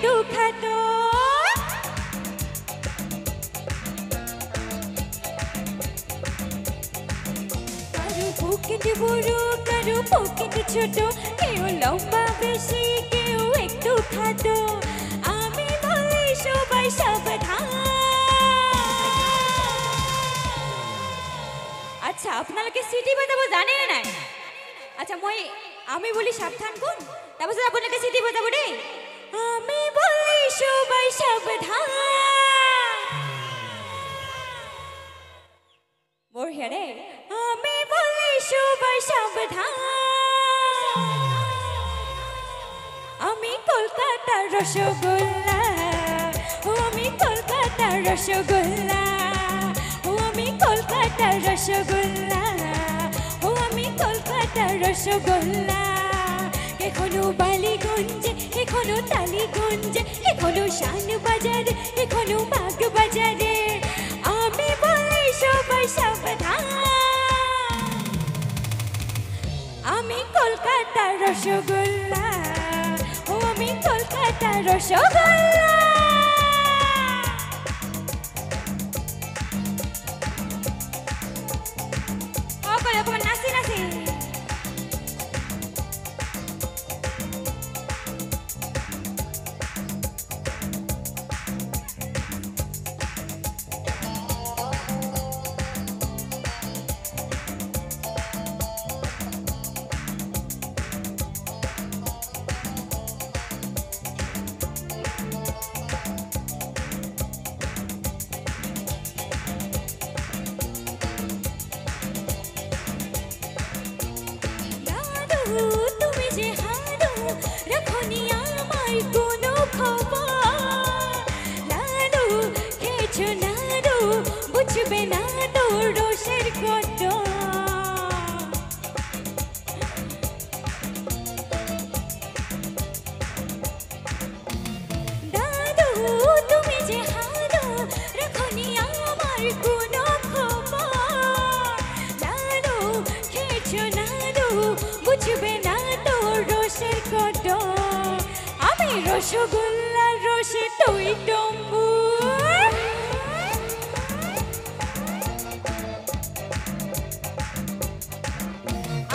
একটু খাটো কারো পকেট বড় কারো পকেট ছোট কেউ লম্বা বেশি কেউ একটু খাটো আমি বলি সবাই সাবধান আচ্ছা আপনারা সিটি বাজাবো জানেন না আচ্ছা আমি বলি সাবধান কোন তারপর আপনাকে সিটি বাজাবো রে আমি বলি সবাই সাবধান মোর হেরে আমি বলি সবাই সাবধান আমি কলকাতার রসগোল্লা ও আমি কলকাতার রসগোল্লা ও আমি কলকাতার রসগোল্লা ও আমি কলকাতার রসগোল্লা এখনো বালিগঞ্জে এখনো টালিগঞ্জে এখনো শানবাজারে এখনো বাগবাজারে আমি বলি সবাই সাবধান আমি কলকাতার রসগোল্লা ও আমি কলকাতার রসগোল্লা নাচি নাচি তুমি যে হারো রাখনি আমার কোনো খবর লাডু খেয়েছো নাড়ু বুঝবে না তোর রসের কত দাদু তুমি যে হারো রাখনি আমার কোনো খবর লাডু খেয়েছো নাড়ু বুঝবে না তোর রসের কত আমি রসগোল্লার রসে তুই টম্বুর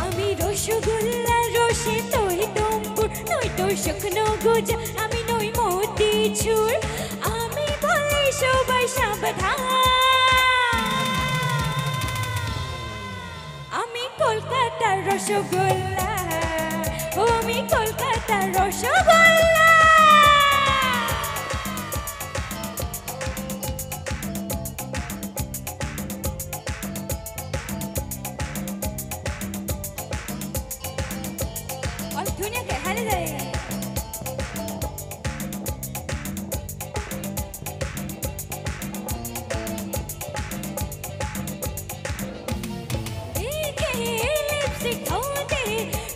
আমি রসগোল্লার রসে তুই টম্বুর নই তোর শুকনো গোজা আমি নই মোটি চুর আমি বলি সবাই সাবধান আমি কলকাতার রসগোল্লা ও আমি কলকাতার রসগোল্লা और दुनिया के हाल जाए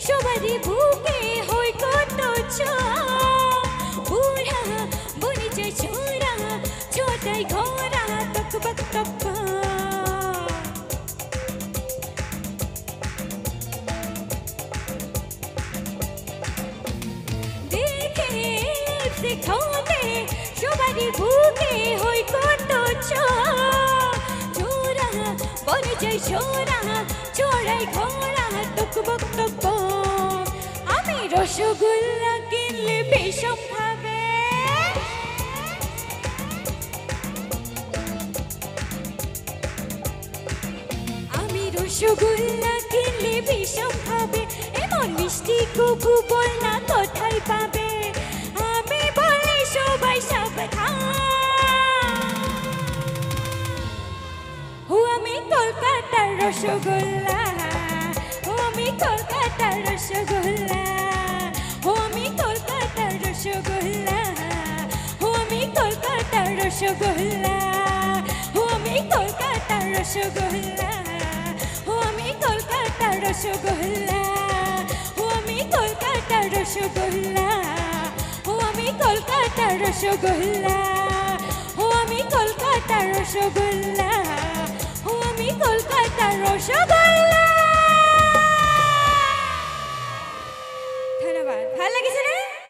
সবারই বুকে হয় কত বুড়া বনিছে ছোড়া ছোটাই ঘোড়া তক বক তক দেখে শিখোতে সবারই বুকে হয় কত ছোড়া বনিছে ছোড়া ছোড়াই ঘোড়া তক বক তক আমি রসগোল্লা কিনলে বিষম খাবে আমি রসগোল্লা কিনলে বিষম খাবে এমন মিষ্টি কুকু বল না কোথায় পাবে আমি বলি সবাই সাবধান ও আমি কলকাতার রসগোল্লা ও আমি কলকাতার রসগোল্লা ও আমি কলকাতার রসগোল্লা ও আমি কলকাতার রসগোল্লা ও আমি কলকাতার রসগোল্লা ও আমি কলকাতার রসগোল্লা ও আমি কলকাতার রসগোল্লা ও আমি কলকাতার রসগোল্লা ও আমি কলকাতার রসগোল্লা ও আমি কলকাতার রসগোল্লা